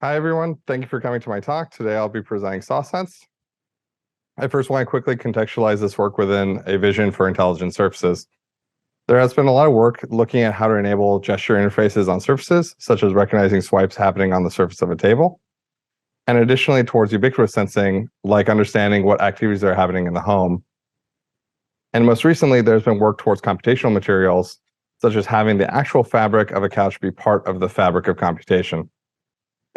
Hi, everyone. Thank you for coming to my talk. Today, I'll be presenting SAWSense. I first want to quickly contextualize this work within a vision for intelligent surfaces. There has been a lot of work looking at how to enable gesture interfaces on surfaces, such as recognizing swipes happening on the surface of a table, and additionally towards ubiquitous sensing, like understanding what activities are happening in the home. And most recently, there's been work towards computational materials, such as having the actual fabric of a couch be part of the fabric of computation.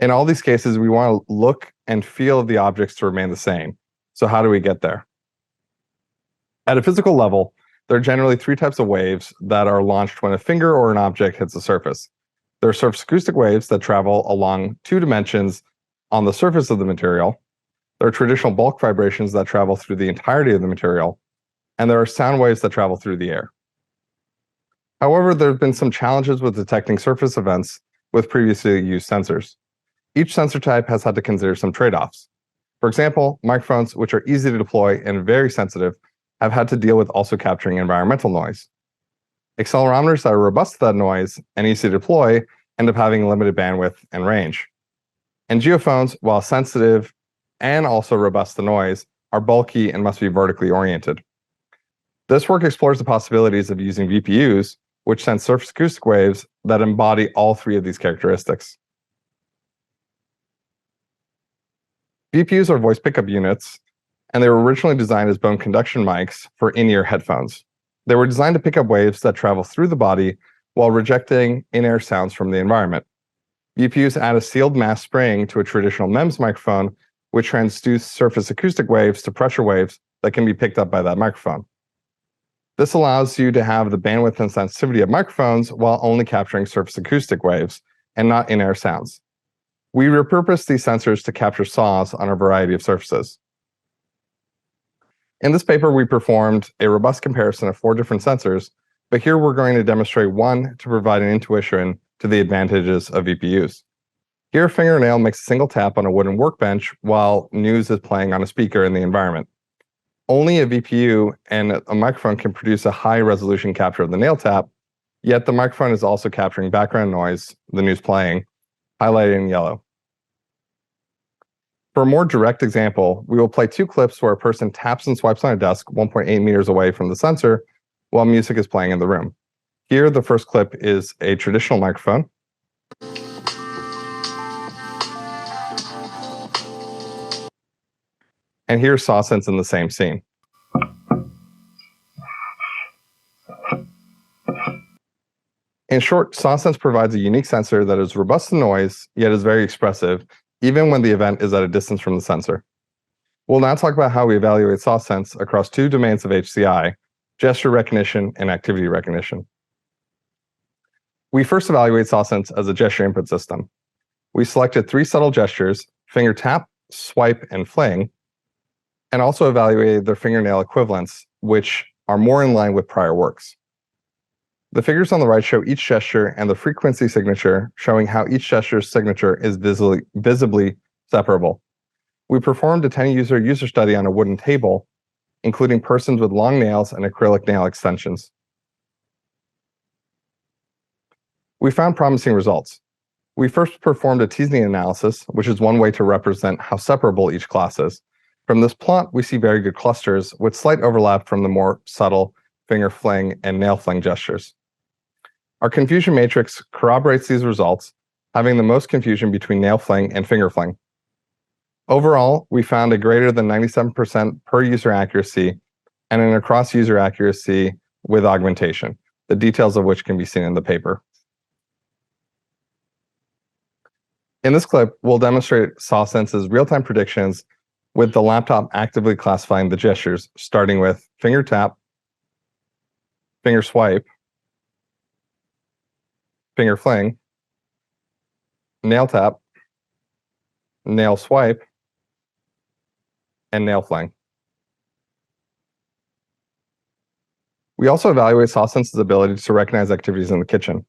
In all these cases, we want to look and feel the objects to remain the same. So how do we get there? At a physical level, there are generally three types of waves that are launched when a finger or an object hits the surface. There are surface acoustic waves that travel along two dimensions on the surface of the material. There are traditional bulk vibrations that travel through the entirety of the material. And there are sound waves that travel through the air. However, there have been some challenges with detecting surface events with previously used sensors. Each sensor type has had to consider some trade-offs. For example, microphones, which are easy to deploy and very sensitive, have had to deal with also capturing environmental noise. Accelerometers that are robust to that noise and easy to deploy end up having limited bandwidth and range. And geophones, while sensitive and also robust to noise, are bulky and must be vertically oriented. This work explores the possibilities of using VPUs, which send surface acoustic waves that embody all three of these characteristics. VPUs are voice pickup units, and they were originally designed as bone conduction mics for in-ear headphones. They were designed to pick up waves that travel through the body while rejecting in-ear sounds from the environment. VPUs add a sealed mass spring to a traditional MEMS microphone, which transduce surface acoustic waves to pressure waves that can be picked up by that microphone. This allows you to have the bandwidth and sensitivity of microphones while only capturing surface acoustic waves and not in-ear sounds. We repurpose these sensors to capture saws on a variety of surfaces. In this paper, we performed a robust comparison of 4 different sensors, but here we're going to demonstrate one to provide an intuition to the advantages of VPUs. Here, a fingernail makes a single tap on a wooden workbench while news is playing on a speaker in the environment. Only a VPU and a microphone can produce a high-resolution capture of the nail tap, yet the microphone is also capturing background noise, the news playing, highlighted in yellow. For a more direct example, we will play 2 clips where a person taps and swipes on a desk 1.8 meters away from the sensor while music is playing in the room. Here, the first clip is a traditional microphone. And here's SAWSense in the same scene. In short, SAWSense provides a unique sensor that is robust to noise, yet is very expressive, even when the event is at a distance from the sensor. We'll now talk about how we evaluate SAWSense across 2 domains of HCI, gesture recognition and activity recognition. We first evaluate SAWSense as a gesture input system. We selected 3 subtle gestures, finger tap, swipe, and fling, and also evaluated their fingernail equivalents, which are more in line with prior works. The figures on the right show each gesture and the frequency signature, showing how each gesture's signature is visibly separable. We performed a 10-user study on a wooden table, including persons with long nails and acrylic nail extensions. We found promising results. We first performed a teasing analysis, which is one way to represent how separable each class is. From this plot, we see very good clusters with slight overlap from the more subtle finger fling and nail fling gestures. Our confusion matrix corroborates these results, having the most confusion between nail fling and finger fling. Overall, we found a greater than 97% per user accuracy and an across user accuracy with augmentation, the details of which can be seen in the paper. In this clip, we'll demonstrate SAWSense's real-time predictions with the laptop actively classifying the gestures, starting with finger tap, finger swipe, finger fling, nail tap, nail swipe, and nail fling. We also evaluate SAWSense's ability to recognize activities in the kitchen.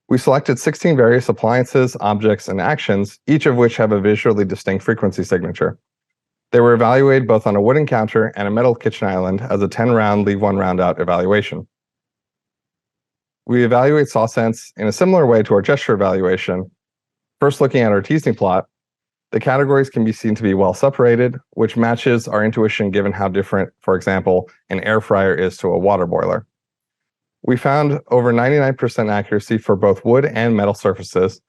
We selected 16 various appliances, objects, and actions, each of which have a visually distinct frequency signature. They were evaluated both on a wooden counter and a metal kitchen island as a 10-round, leave 1 round out evaluation. We evaluate SAWSense in a similar way to our gesture evaluation, First, looking at our teasing plot, the categories can be seen to be well separated, which matches our intuition given how different, for example, an air fryer is to a water boiler. We found over 99% accuracy for both wood and metal surfaces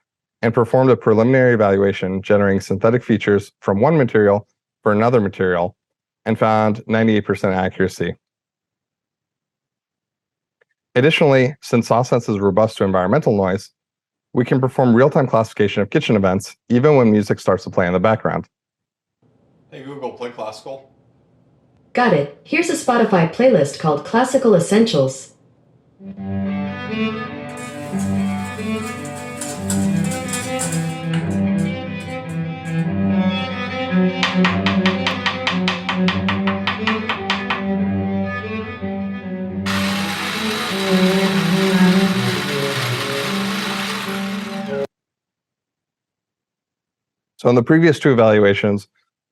and performed a preliminary evaluation generating synthetic features from one material for another material and found 98% accuracy. Additionally, since SAWSense is robust to environmental noise, we can perform real-time classification of kitchen events even when music starts to play in the background. Hey Google, play classical. Got it. Here's a Spotify playlist called Classical Essentials. So in the previous two evaluations,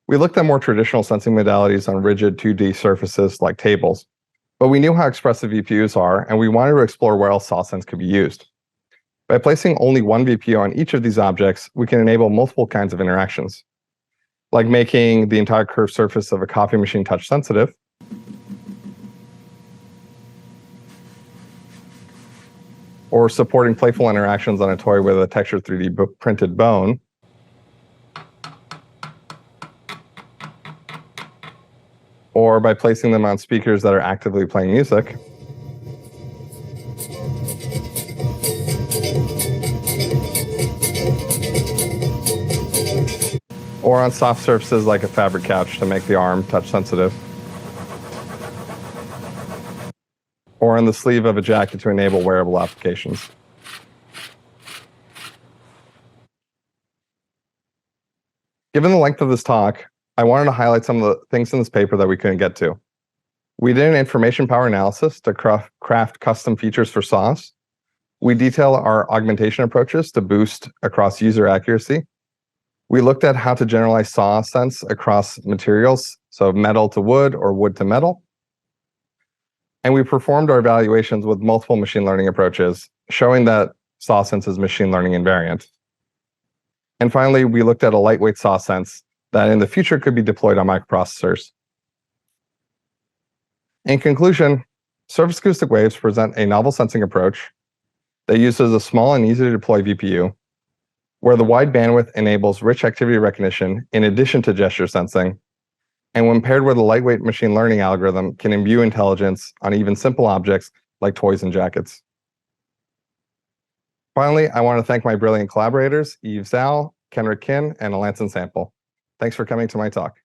we looked at more traditional sensing modalities on rigid 2D surfaces like tables, but we knew how expressive VPUs are, and we wanted to explore where else SAWSense could be used. By placing only one VPU on each of these objects, we can enable multiple kinds of interactions, like making the entire curved surface of a coffee machine touch sensitive, or supporting playful interactions on a toy with a textured 3D printed bone, or by placing them on speakers that are actively playing music, or on soft surfaces like a fabric couch to make the arm touch sensitive, or on the sleeve of a jacket to enable wearable applications. Given the length of this talk, I wanted to highlight some of the things in this paper that we couldn't get to. We did an information power analysis to craft custom features for SAWs. We detail our augmentation approaches to boost across user accuracy. We looked at how to generalize SAWSense across materials, so metal to wood or wood to metal. And we performed our evaluations with multiple machine learning approaches, showing that SAWSense is machine learning invariant. And finally, we looked at a lightweight SAWSense that in the future could be deployed on microprocessors. In conclusion, surface acoustic waves present a novel sensing approach that uses a small and easy to deploy VPU, where the wide bandwidth enables rich activity recognition in addition to gesture sensing, and when paired with a lightweight machine learning algorithm, can imbue intelligence on even simple objects like toys and jackets. Finally, I want to thank my brilliant collaborators, Zhao, Kenrick and Alanson Sample. Thanks for coming to my talk.